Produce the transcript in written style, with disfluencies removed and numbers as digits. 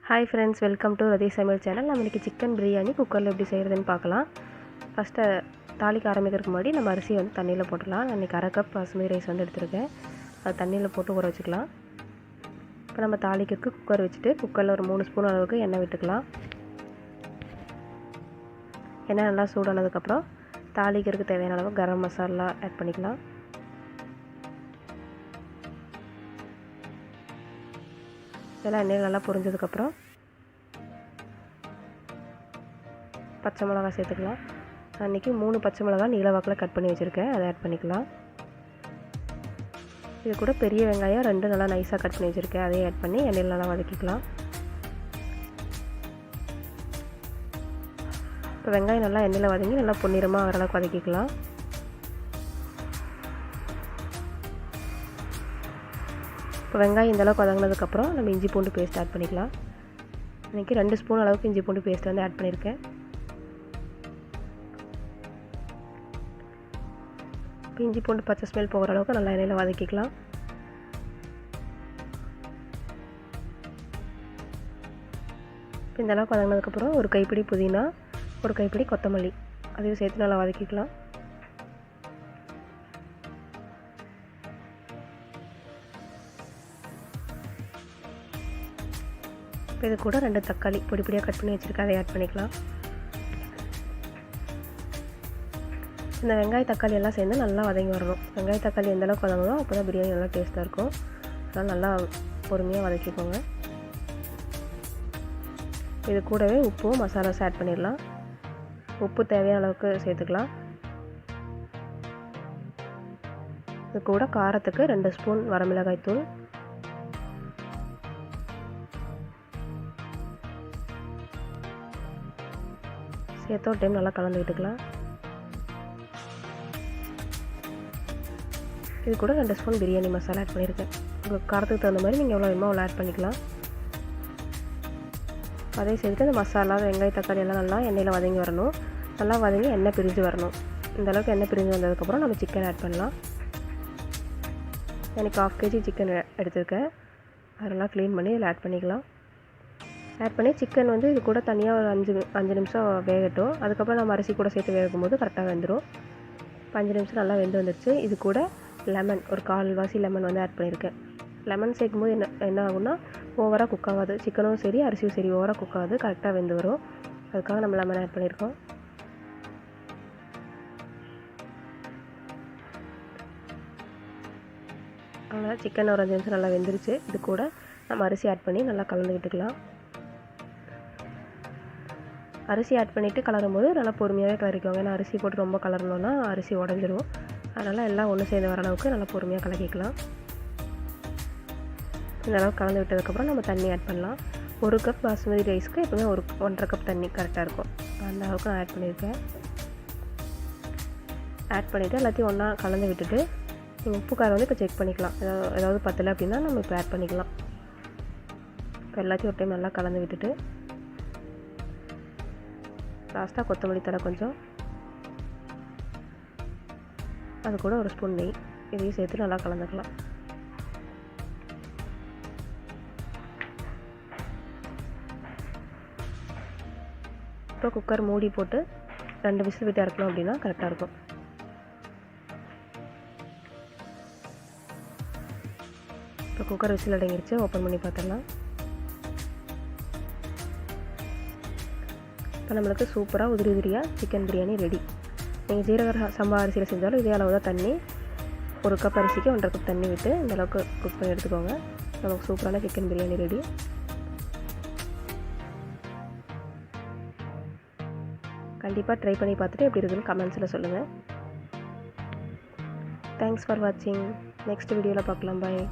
Hi friends, welcome to ரதி சமையல் channel. நம்ம இன்றைக்கி சிக்கன் பிரியாணி குக்கரில் எப்படி செய்கிறதுன்னு பார்க்கலாம். ஃபஸ்ட்டு தாளிக்க ஆரம்பிக்கிறதுக்கு முன்னாடி நம்ம அரிசியை தண்ணியில் போட்டுடலாம். நான் இன்றைக்கி 1/2 கப் பாசுமதி ரைஸ் எடுத்துருக்கேன். அது தண்ணியில் போட்டு ஊற வச்சுக்கலாம். இப்போ நம்ம தாளிக்கிறதுக்கு குக்கர் வச்சுட்டு குக்கரில் ஒரு 3 ஸ்பூன் அளவுக்கு எண்ணெய் விட்டுக்கலாம். எண்ணெய் நல்லா சூடானதுக்கப்புறம் தாளிக்கிறதுக்கு தேவையான அளவு கரம் மசாலா ஆட் பண்ணிக்கலாம். இதெல்லாம் எண்ணெய் நல்லா பொரிஞ்சதுக்கப்புறம் பச்சை மிளகா சேர்த்துக்கலாம். நான் இன்றைக்கி 3 பச்சை மிளகா நீளவாக்கில் கட் பண்ணி வச்சுருக்கேன், அதை ஆட் பண்ணிக்கலாம். இது கூட பெரிய வெங்காயம் 2 நல்லா நைஸாக கட் பண்ணி வச்சுருக்கேன், அதையும் ஆட் பண்ணி எண்ணெயில் நல்லா வதக்கிக்கலாம். இப்போ வெங்காயம் நல்லா எண்ணெயில் வதங்கி நல்லா பொன்னிறமாக வர அளவுக்கு வதக்கிக்கலாம். இப்போ வெங்காயம் இந்தளவுக்கு வதங்கினதுக்கப்புறம் நம்ம இஞ்சி பூண்டு பேஸ்ட் ஆட் பண்ணிக்கலாம். இன்றைக்கி 2 ஸ்பூன் அளவுக்கு இஞ்சி பூண்டு பேஸ்ட் ஆட் பண்ணியிருக்கேன். இப்போ இஞ்சி பூண்டு பச்சை ஸ்மெல் போகிற அளவுக்கு நல்லா எண்ணெயில் வதக்கிக்கலாம். இப்போ இந்தளவுக்கு வதங்கினதுக்கப்புறம் ஒரு கைப்பிடி புதினா, ஒரு கைப்பிடி கொத்தமல்லி அதையும் சேர்த்து நல்லா வதக்கிக்கலாம். இப்போ இது கூட 2 தக்காளி பொடி பொடியாக கட் பண்ணி வச்சுருக்கேன், அதை ஆட் பண்ணிக்கலாம். இந்த வெங்காய தக்காளி எல்லாம் சேர்ந்து நல்லா வதங்கி வரணும். வெங்காய தக்காளி எந்தளவுக்கு வதங்கணும் அப்போ தான் பிரியாணி நல்லா டேஸ்ட்டாக இருக்கும். அதனால் நல்லா பொறுமையாக வதக்கிக்கோங்க. இது கூடவே உப்பும் மசாலாஸ் ஆட் பண்ணிடலாம். உப்பு தேவையான அளவுக்கு சேர்த்துக்கலாம். இது கூட காரத்துக்கு 2 ஸ்பூன் வரமிளகாய் தூள், சேர்த்து ஒரு டைம் நல்லா கலந்து விட்டுக்கலாம். இது கூட 2 ஸ்பூன் பிரியாணி மசாலா ஆட் பண்ணியிருக்கேன். உங்களுக்கு காரத்துக்கு தகுந்த மாதிரி நீங்கள் எவ்வளோ வேணுமோ அவ்வளோ ஆட் பண்ணிக்கலாம். அதே சேர்த்து அந்த மசாலா வெங்காய தக்காளி எல்லாம் நல்லா எண்ணெயில் வதங்கி வரணும். நல்லா வதங்கி எண்ணெய் பிரிஞ்சு வரணும். இந்தளவுக்கு எண்ணெய் பிரிஞ்சு வந்ததுக்கப்புறம் நம்ம சிக்கன் ஆட் பண்ணலாம். எனக்கு 1/2 kg சிக்கன் எடுத்திருக்கேன். அதெல்லாம் க்ளீன் பண்ணி இதில் ஆட் பண்ணிக்கலாம். ஆட் பண்ணி சிக்கன் இது கூட தனியாக ஒரு 5 நிமிஷம் வேகட்டும். அதுக்கப்புறம் நம்ம அரிசி கூட சேர்த்து வேகும் போது கரெக்டாக வெந்துடும். 5 நிமிஷம் நல்லா வெந்து வந்துடுச்சு. இது கூட லெமன் ஒரு 1/4 வாசி லெமன் ஆட் பண்ணியிருக்கேன். லெமன் சேர்க்கும்போது என்ன ஆகும்னா ஓவராக குக் ஆகாது. சிக்கனும் சரி அரிசியும் சரி ஓவராக குக் ஆகாது, கரெக்டாக வெந்து வரும். அதுக்காக நம்ம லெமன் ஆட் பண்ணியிருக்கோம். அதனால் சிக்கன் ஒரு 5 நிமிஷம் நல்லா வெந்துருச்சு. இது கூட நம்ம அரிசி ஆட் பண்ணி நல்லா கலந்து விட்டுக்கலாம். அரிசி ஆட் பண்ணிவிட்டு கலரும்போது நல்லா பொறுமையாகவே கலரிக்கோங்க. ஏன்னா அரிசி போட்டு ரொம்ப கலரணுன்னா அரிசி உடஞ்சிரும். அதனால் எல்லாம் ஒன்று சேர்ந்து வர அளவுக்கு நல்லா பொறுமையாக கலக்கிக்கலாம். இந்த அளவுக்கு கலந்து விட்டதுக்கப்புறம் நம்ம தண்ணி ஆட் பண்ணலாம். 1 கப் பாசுமதி ரைஸ்க்கு எப்பவுமே 1.5 கப் தண்ணி கரெக்டாக இருக்கும். அந்த அளவுக்கு நான் ஆட் பண்ணியிருக்கேன். ஆட் பண்ணிவிட்டு எல்லாத்தையும் ஒன்றா கலந்து விட்டுட்டு நீங்கள் உப்பு காரம் இப்போ செக் பண்ணிக்கலாம். ஏதாவது பத்தலை அப்படின்னா நம்ம இப்போ ஆட் பண்ணிக்கலாம். இப்போ எல்லாத்தையும் ஒரு டைம் நல்லா கலந்து விட்டுட்டு லாஸ்ட்டாக கொத்தமல்லி தழை கொஞ்சம், அது கூட 1 ஸ்பூன் நெய், இதையும் சேர்த்து நல்லா கலந்துக்கலாம். இப்போ குக்கர் மூடி போட்டு 2 விசில் விட்டு இறக்கணும் அப்படின்னா கரெக்டாக இருக்கும். இப்போ குக்கர் விசில் அடங்கிருச்சு. ஓப்பன் பண்ணி பார்த்துடலாம். இப்போ நம்மளுக்கு சூப்பராக உதிரி உதிரியாக சிக்கன் பிரியாணி ரெடி. நீங்கள் ஜீரக சம்பா அரிசியில் செஞ்சாலும் இதே அளவு தான் தண்ணி, 1 கப் அரிசிக்கு 1.5 கப் தண்ணி விட்டு இந்த அளவுக்கு குக் பண்ணி எடுத்துக்கோங்க. நமக்கு சூப்பரான சிக்கன் பிரியாணி ரெடி. கண்டிப்பாக ட்ரை பண்ணி பார்த்துட்டு எப்படி இருக்குன்னு கமெண்ட்ஸில் சொல்லுங்கள். தேங்க்ஸ் ஃபார் வாட்சிங். நெக்ஸ்ட் வீடியோவில் பார்க்கலாம். பாய்.